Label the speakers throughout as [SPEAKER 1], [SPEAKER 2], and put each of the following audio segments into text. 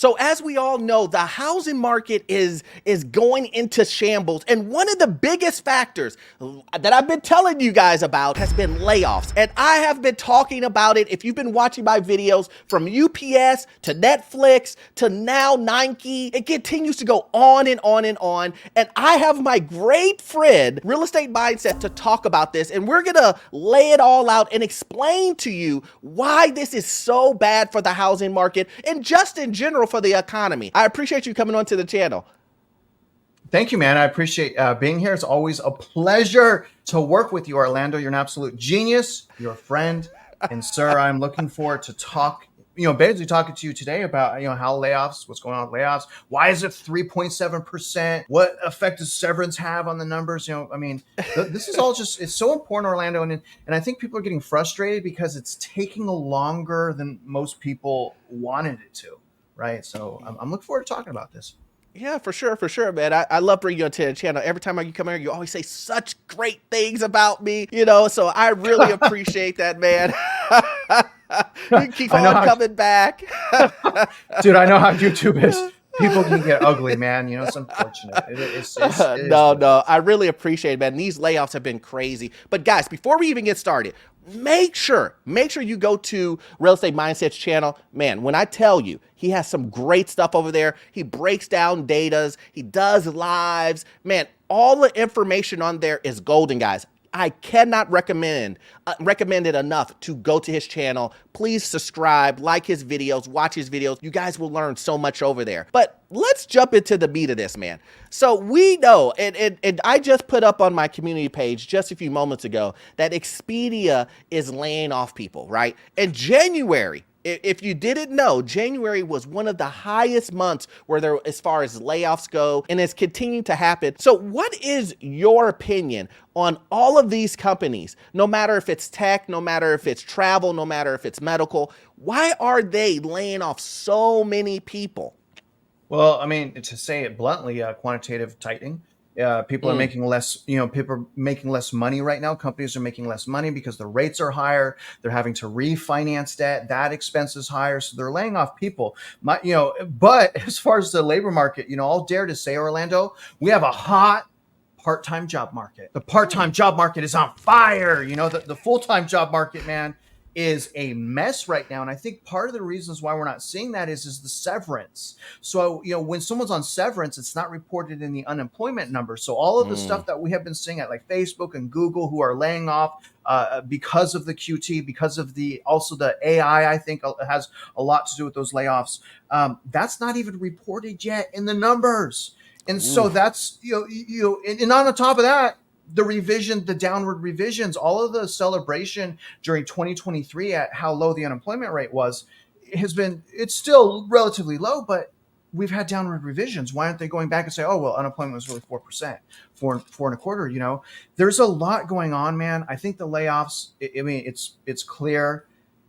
[SPEAKER 1] So as we all know, the housing market is going into shambles. And one of the biggest factors that I've been telling you guys about has been layoffs. And I have been talking about it. If you've been watching my videos from UPS to Netflix to now Nike, it continues to go on and on and on. And I have my great friend, Real Estate Mindset, to talk about this. And we're gonna lay it all out and explain to you why this is so bad for the housing market and just in general for the economy. I appreciate you coming onto the channel.
[SPEAKER 2] Thank you, man. I appreciate being here. It's always a pleasure to work with you, Orlando. You're an absolute genius. You're a friend. And sir, I'm looking forward to basically talking to you today about, how layoffs, what's going on with layoffs. Why is it 3.7%? What effect does severance have on the numbers? This is all it's so important, Orlando. And I think people are getting frustrated because it's taking longer than most people wanted it to. Right. So I'm looking forward to talking about this.
[SPEAKER 1] Yeah, for sure, man. I love bringing you onto the channel. Every time you come here, you always say such great things about me, so I really appreciate that, man. You keep on coming back.
[SPEAKER 2] Dude, I know how YouTube is. People can get ugly, man. It's unfortunate.
[SPEAKER 1] No, I really appreciate it, man. These layoffs have been crazy. But guys, before we even get started, make sure you go to Real Estate Mindset's channel. Man, when I tell you, he has some great stuff over there. He breaks down datas. He does lives. Man, all the information on there is golden, guys. I cannot recommend it enough to go to his channel. Please subscribe, like his videos, watch his videos. You guys will learn so much over there. But let's jump into the meat of this, man. So we know, and I just put up on my community page just a few moments ago that Expedia is laying off people, right? In January, if you didn't know, January was one of the highest months as far as layoffs go, and it's continuing to happen. So what is your opinion on all of these companies, no matter if it's tech, no matter if it's travel, no matter if it's medical? Why are they laying off so many people?
[SPEAKER 2] Well, to say it bluntly, quantitative tightening. People are making less, people are making less money right now. Companies are making less money because the rates are higher. They're having to refinance debt. That expense is higher. So they're laying off people. But as far as the labor market, I'll dare to say, Orlando, we have a hot part-time job market. The part-time job market is on fire. The full-time job market, man, is a mess right now. And I think part of the reasons why we're not seeing that is the severance. So, when someone's on severance, it's not reported in the unemployment number. So all of the stuff that we have been seeing at like Facebook and Google, who are laying off because of the QT, because of also the AI, I think has a lot to do with those layoffs. That's not even reported yet in the numbers. And so that's, and on the top of that, the downward revisions, all of the celebration during 2023 at how low the unemployment rate was, it's still relatively low, but we've had downward revisions. Why aren't they going back and say, oh, well, unemployment was really 4%, 4.25%? There's a lot going on, man. I think the layoffs, it's clear.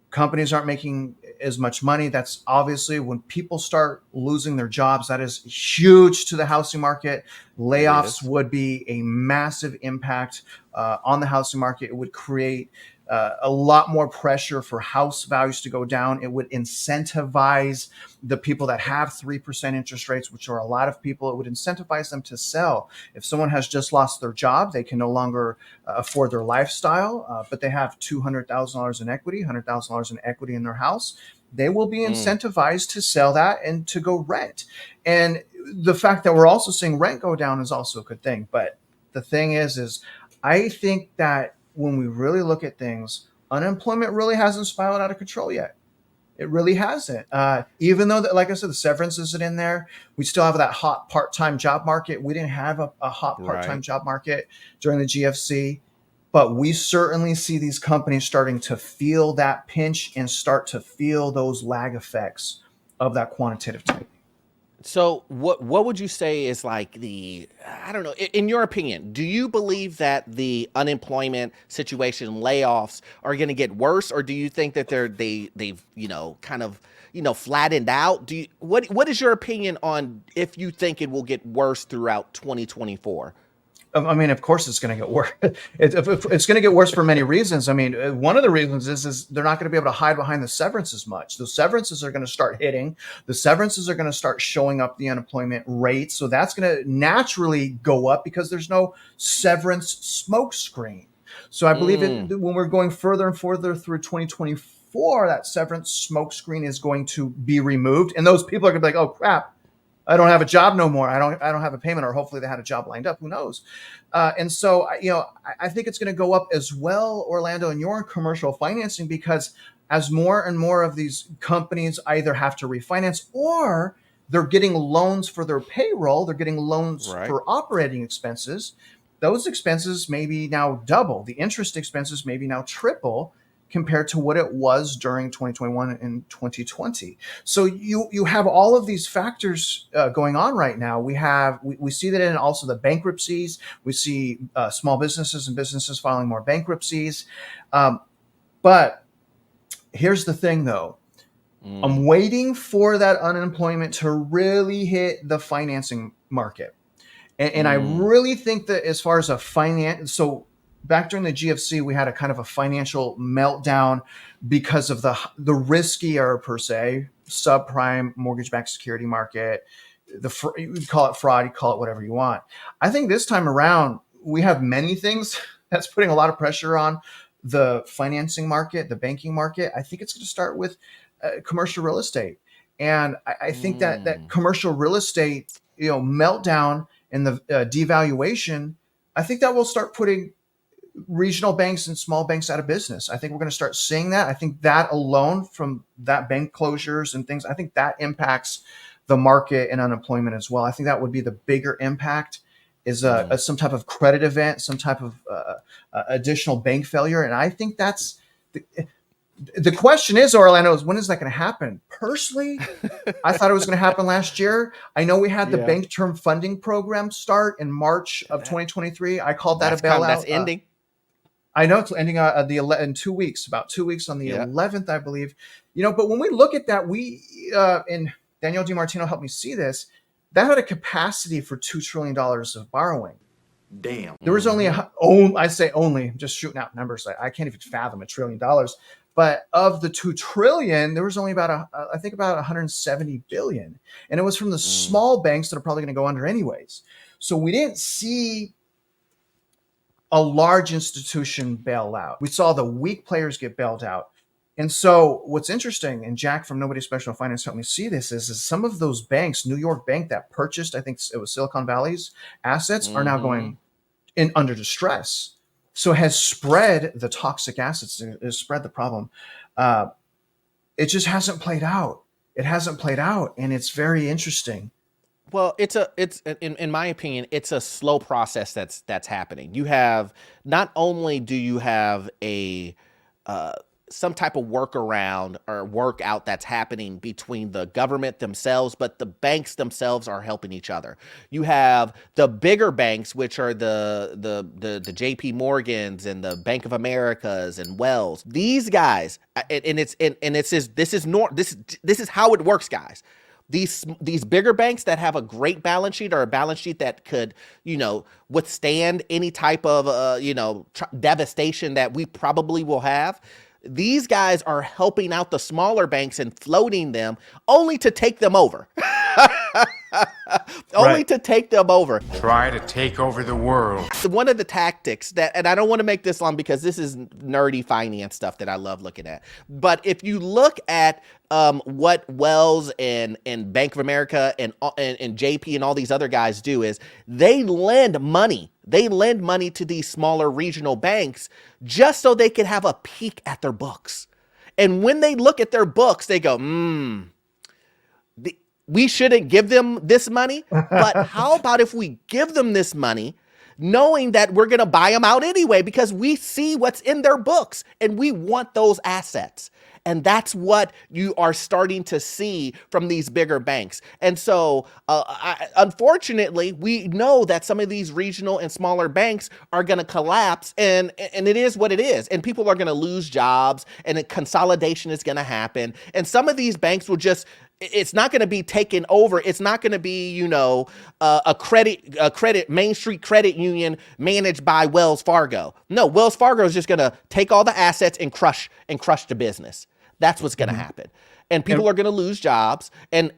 [SPEAKER 2] Companies aren't making as much money. That's obviously when people start losing their jobs, that is huge to the housing market. Layoffs would be a massive impact on the housing market. It would create a lot more pressure for house values to go down. It would incentivize the people that have 3% interest rates, which are a lot of people. It would incentivize them to sell. If someone has just lost their job, they can no longer afford their lifestyle, but they have $200,000 in equity, $100,000 in equity in their house. They will be incentivized to sell that and to go rent. And the fact that we're also seeing rent go down is also a good thing. But the thing is I think that when we really look at things, unemployment really hasn't spiraled out of control yet. It really hasn't. Even though, like I said, the severance isn't in there, we still have that hot part-time job market. We didn't have a hot part-time job market during the GFC, but we certainly see these companies starting to feel that pinch and start to feel those lag effects of that quantitative tightening.
[SPEAKER 1] So what would you say is like I don't know, in your opinion, do you believe that the unemployment situation, layoffs are going to get worse, or do you think that they've kind of flattened out? What is your opinion on if you think it will get worse throughout 2024?
[SPEAKER 2] I mean, of course, it's going to get worse. It's going to get worse for many reasons. I mean, one of the reasons is they're not going to be able to hide behind the severance as much. The severances are going to start hitting. The severances are going to start showing up the unemployment rate. So that's going to naturally go up because there's no severance smoke screen. So I believe when we're going further and further through 2024, that severance smoke screen is going to be removed, and those people are going to be like, "Oh crap, I don't have a job no more. I don't have a payment," or hopefully they had a job lined up. Who knows? And so, I think it's going to go up as well, Orlando, in your commercial financing, because as more and more of these companies either have to refinance or they're getting loans for their payroll, they're getting loans
[SPEAKER 1] Right.
[SPEAKER 2] for operating expenses. Those expenses maybe now double. The interest expenses maybe now triple compared to what it was during 2021 and 2020. So you have all of these factors going on right now. We see that in also the bankruptcies. We see small businesses and businesses filing more bankruptcies. But here's the thing, though. I'm waiting for that unemployment to really hit the financing market. And I really think that as far as so back during the GFC, we had a kind of a financial meltdown because of the riskier, per se, subprime mortgage-backed security market. You call it fraud, you call it whatever you want. I think this time around, we have many things that's putting a lot of pressure on the financing market, the banking market. I think it's going to start with commercial real estate. And I think that commercial real estate, meltdown and the devaluation, I think that will start putting regional banks and small banks out of business. I think we're going to start seeing that. I think that alone, from that bank closures and things, I think that impacts the market and unemployment as well. I think that would be the bigger impact, is some type of credit event, some type of additional bank failure. And I think that's the question is, Orlando, is when is that going to happen? Personally, I thought it was going to happen last year. I know we had the bank term funding program start in March of 2023. I called that a bailout.
[SPEAKER 1] That's ending.
[SPEAKER 2] I know it's ending in 2 weeks, about 2 weeks on the 11th, I believe. But when we look at that, and Daniel DiMartino helped me see this, that had a capacity for $2 trillion of borrowing.
[SPEAKER 3] Damn.
[SPEAKER 2] There was I'm just shooting out numbers. I can't even fathom $1 trillion. But of the 2 trillion, there was only about 170 billion. And it was from the small banks that are probably going to go under anyways. So we didn't see a large institution bail out. We saw the weak players get bailed out. And so what's interesting, and Jack from Nobody Special Finance helped me see this, is some of those banks, New York Bank that purchased, I think it was Silicon Valley's assets, are now going under distress. So it has spread the toxic assets, it has spread the problem. It just hasn't played out. It hasn't played out, and it's very interesting.
[SPEAKER 1] Well, it's in my opinion, it's a slow process that's happening. You have, not only do you have a some type of workaround or workout that's happening between the government themselves, but the banks themselves are helping each other. You have the bigger banks, which are the JP Morgans and the Bank of Americas and Wells. These guys, this is how it works, guys. These bigger banks that have a great balance sheet, or a balance sheet that could, withstand any type of, devastation that we probably will have. These guys are helping out the smaller banks and floating them, only to take them over. Only to take them over.
[SPEAKER 3] Try to take over the world.
[SPEAKER 1] One of the tactics that, and I don't want to make this long because this is nerdy finance stuff that I love looking at, but if you look at what Wells and Bank of America and JP and all these other guys do, is they lend money. They lend money to these smaller regional banks just so they can have a peek at their books. And when they look at their books, they go, we shouldn't give them this money, but how about if we give them this money, knowing that we're going to buy them out anyway, because we see what's in their books and we want those assets. And that's what you are starting to see from these bigger banks. And so, unfortunately, we know that some of these regional and smaller banks are going to collapse, and it is what it is. And people are going to lose jobs, and consolidation is going to happen. And some of these banks will just, it's not going to be taken over. It's not going to be, you know, a credit Main Street credit union managed by Wells Fargo. No, Wells Fargo is just going to take all the assets and crush the business. That's what's going to happen. And people are going to lose jobs, and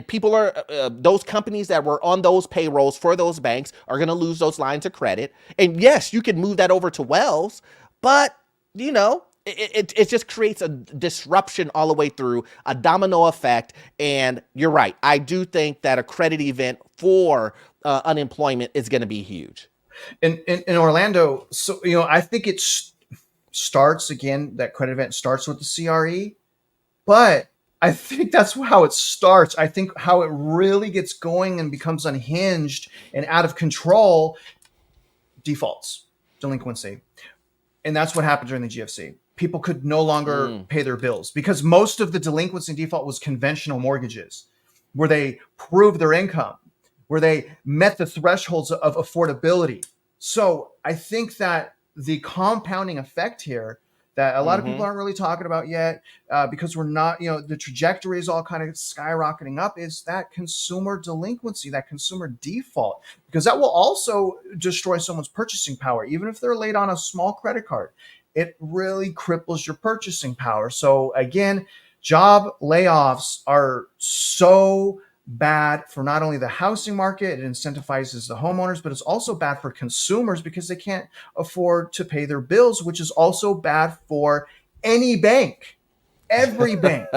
[SPEAKER 1] people are those companies that were on those payrolls for those banks are going to lose those lines of credit. And yes, you can move that over to Wells, but you know, it just creates a disruption all the way through, a domino effect. And you're right. I do think that a credit event for unemployment is going to be huge.
[SPEAKER 2] In Orlando, so, you know, I think it starts again, that credit event starts with the CRE, but I think that's how it starts. I think how it really gets going and becomes unhinged and out of control, defaults, delinquency. And that's what happened during the GFC. People could no longer pay their bills because most of the delinquency and default was conventional mortgages where they proved their income, where they met the thresholds of affordability. So I think that the compounding effect here that a lot of people aren't really talking about yet, because we're not, you know, the trajectory is all kind of skyrocketing up, is that consumer delinquency, that consumer default, because that will also destroy someone's purchasing power. Even if they're late on a small credit card, it really cripples your purchasing power. So again, job layoffs are so bad for not only the housing market, it incentivizes the homeowners, but it's also bad for consumers because they can't afford to pay their bills, which is also bad for any bank, every bank.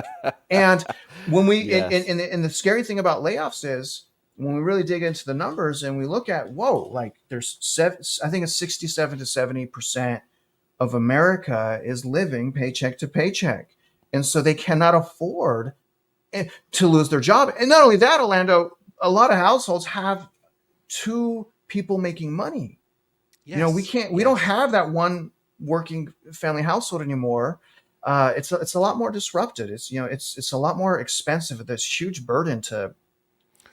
[SPEAKER 2] And when we, and the scary thing about layoffs is when we really dig into the numbers and we look at, whoa, like there's I think it's 67 to 70% of America is living paycheck to paycheck. And so they cannot afford to lose their job. And not only that, Orlando, a lot of households have two people making money. Yes. You know, we don't have that one working family household anymore. It's a lot more disrupted. It's, you know, it's a lot more expensive. There's huge burden to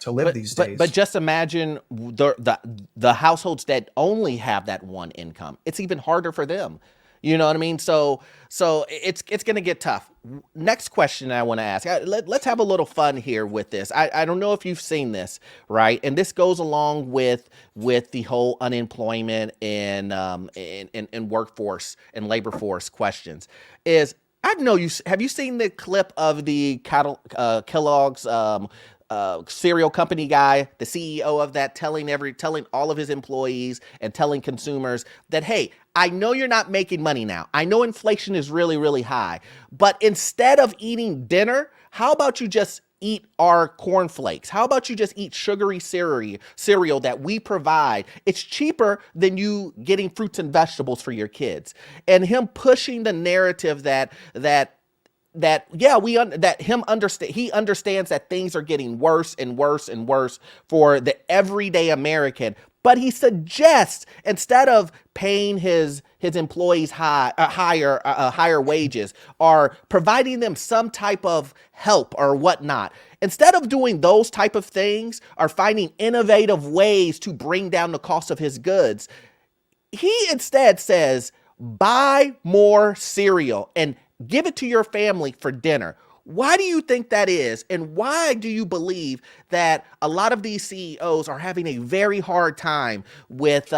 [SPEAKER 2] live these days.
[SPEAKER 1] But just imagine the households that only have that one income. It's even harder for them. You know what I mean? So it's going to get tough. Next question I want to ask. Let's have a little fun here with this. I don't know if you've seen this, right? And this goes along with the whole unemployment and workforce and labor force questions. Have you seen the clip of the Kellogg's cereal company guy, the CEO of that, telling all of his employees and telling consumers that, hey, I know you're not making money now. I know inflation is really, really high, but instead of eating dinner, how about you just eat our cornflakes? How about you just eat sugary cereal that we provide? It's cheaper than you getting fruits and vegetables for your kids. And him pushing the narrative he understands that things are getting worse and worse and worse for the everyday American, but he suggests instead of paying his employees higher wages or providing them some type of help or whatnot, instead of doing those type of things or finding innovative ways to bring down the cost of his goods, he instead says, buy more cereal and give it to your family for dinner. Why do you think that is? And why do you believe that a lot of these CEOs are having a very hard time with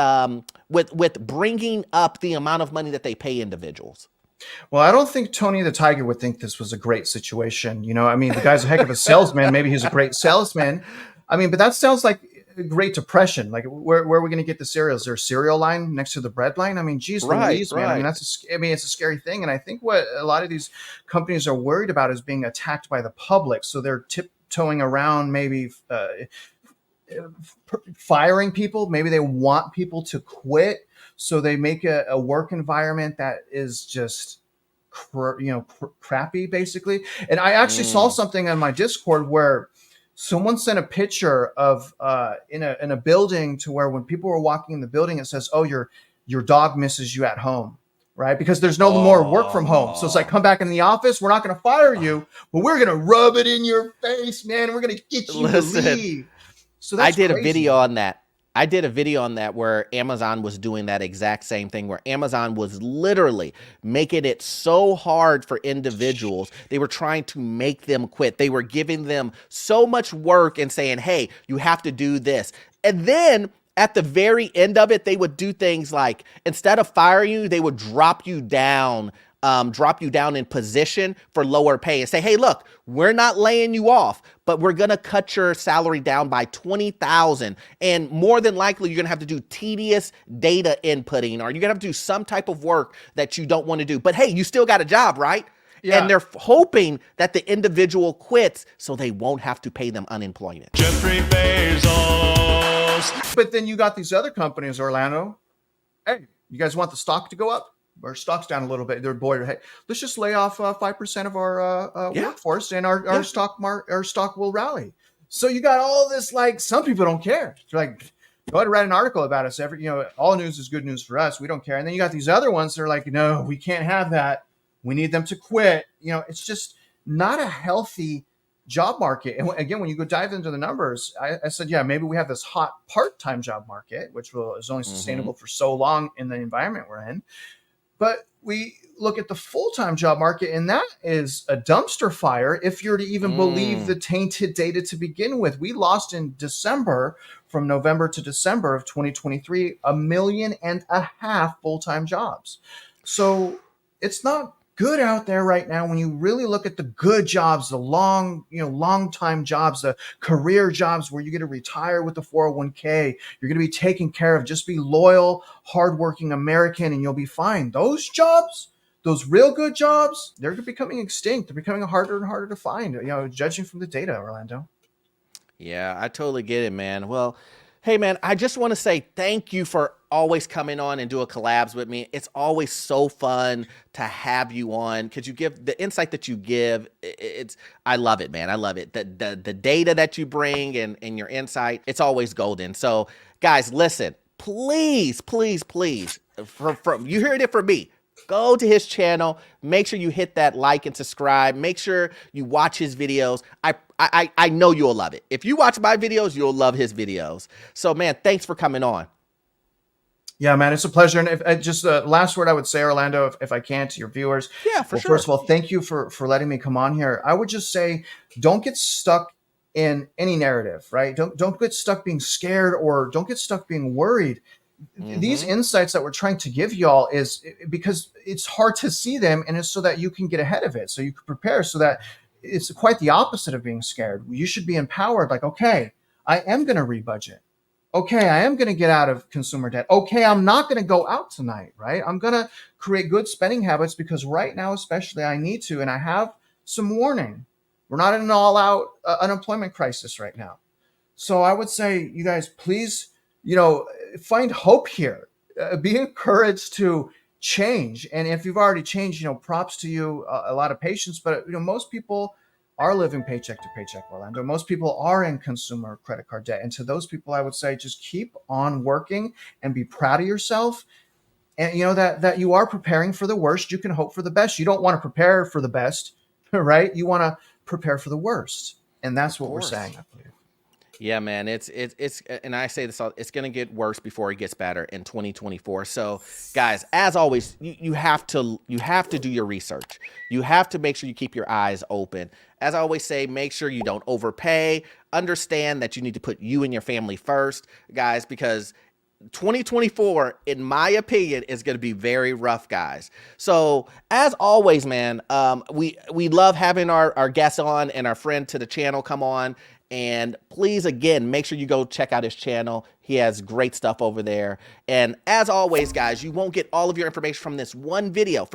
[SPEAKER 1] bringing up the amount of money that they pay individuals?
[SPEAKER 2] Well, I don't think Tony the Tiger would think this was a great situation. You know, I mean, the guy's a heck of a salesman. Maybe he's a great salesman. I mean, but that sounds like Great Depression. Like, where are we going to get the cereals? Is there a cereal line next to the bread line? I mean, geez, Louise, man. I mean, it's a scary thing. And I think what a lot of these companies are worried about is being attacked by the public. So they're tiptoeing around, maybe firing people. Maybe they want people to quit. So they make a work environment that is just, crappy, basically. And I actually saw something on my Discord where someone sent a picture of in a building to where when people were walking in the building, it says, "Oh, your dog misses you at home," right? Because there's no more work from home. So it's like, come back in the office. We're not going to fire you, but we're going to rub it in your face, man. And we're going to get you to leave. So
[SPEAKER 1] I did a video on that. I did a video on that where Amazon was doing that exact same thing, where Amazon was literally making it so hard for individuals. They were trying to make them quit. They were giving them so much work and saying, hey, you have to do this. And then at the very end of it, they would do things like, instead of firing you, they would drop you down in position for lower pay and say, hey, look, we're not laying you off, but we're going to cut your salary down by 20,000. And more than likely, you're going to have to do tedious data inputting, or you're going to have to do some type of work that you don't want to do. But hey, you still got a job, right? Yeah. And they're hoping that the individual quits so they won't have to pay them unemployment.
[SPEAKER 4] Jeffrey Bezos.
[SPEAKER 2] But then you got these other companies, Orlando. Hey, you guys want the stock to go up? Our stock's down a little bit. They're boy, hey, let's just lay off 5% of our workforce, and our stock will rally. So you got all this, like, some people don't care. They're like, go ahead and write an article about us. All news is good news for us. We don't care. And then you got these other ones that are like, no, we can't have that. We need them to quit. It's just not a healthy job market. And again, when you go dive into the numbers, I said, yeah, maybe we have this hot part-time job market, which is only sustainable for so long in the environment we're in. But we look at the full-time job market, and that is a dumpster fire if you're to even believe the tainted data to begin with. We lost in December, from November to December of 2023, 1.5 million full-time jobs. So it's not good out there right now when you really look at the good jobs, the long-time jobs, the career jobs where you get to retire with the 401k. You're going to be taken care of. Just be loyal, hardworking American, and you'll be fine. Those jobs, those real good jobs, they're becoming extinct. They're becoming harder and harder to find, judging from the data, Orlando.
[SPEAKER 1] Yeah, I totally get it, man. Well, hey, man, I just want to say thank you for always coming on and do a collabs with me. It's always so fun to have you on because you give the insight that you give. I love it, man. I love it. The data that you bring and your insight, it's always golden. So guys, listen, please, you heard it from me. Go to his channel. Make sure you hit that like and subscribe. Make sure you watch his videos. I know you'll love it. If you watch my videos, you'll love his videos. So, man, thanks for coming on.
[SPEAKER 2] Yeah, man, it's a pleasure. And if just the last word I would say, Orlando, if I can, to your viewers.
[SPEAKER 1] Yeah, for sure.
[SPEAKER 2] First of all, thank you for letting me come on here. I would just say, don't get stuck in any narrative, right? Don't get stuck being scared, or don't get stuck being worried. These insights that we're trying to give y'all is because it's hard to see them, and it's so that you can get ahead of it, so you can prepare, so that it's quite the opposite of being scared. You should be empowered, like, okay, I am going to rebudget. Okay, I am going to get out of consumer debt. Okay, I'm not going to go out tonight, right? I'm going to create good spending habits because right now, especially, I need to, and I have some warning. We're not in an all-out unemployment crisis right now. So I would say, you guys, please, find hope here. Be encouraged to change. And if you've already changed, props to you, a lot of patience. But, most people are living paycheck to paycheck, Orlando. Most people are in consumer credit card debt. And to those people, I would say, just keep on working and be proud of yourself. And that you are preparing for the worst. You can hope for the best. You don't want to prepare for the best, right? You want to prepare for the worst. And that's what we're saying, I believe.
[SPEAKER 1] Yeah, man, it's and I say this all, it's going to get worse before it gets better in 2024. So guys, as always, you have to do your research. You have to make sure you keep your eyes open. As I always say, make sure you don't overpay. Understand that you need to put you and your family first, guys, because 2024, in my opinion, is going to be very rough, guys. So as always, man, we love having our guests on and our friend to the channel come on. And please, again, make sure you go check out his channel. He has great stuff over there. And as always, guys, you won't get all of your information from this one video.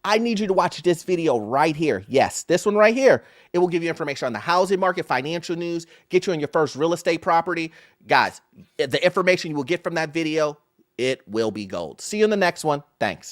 [SPEAKER 1] I need you to watch this video right here. Yes, this one right here. It will give you information on the housing market, financial news, get you on your first real estate property. Guys, the information you will get from that video, it will be gold. See you in the next one. Thanks.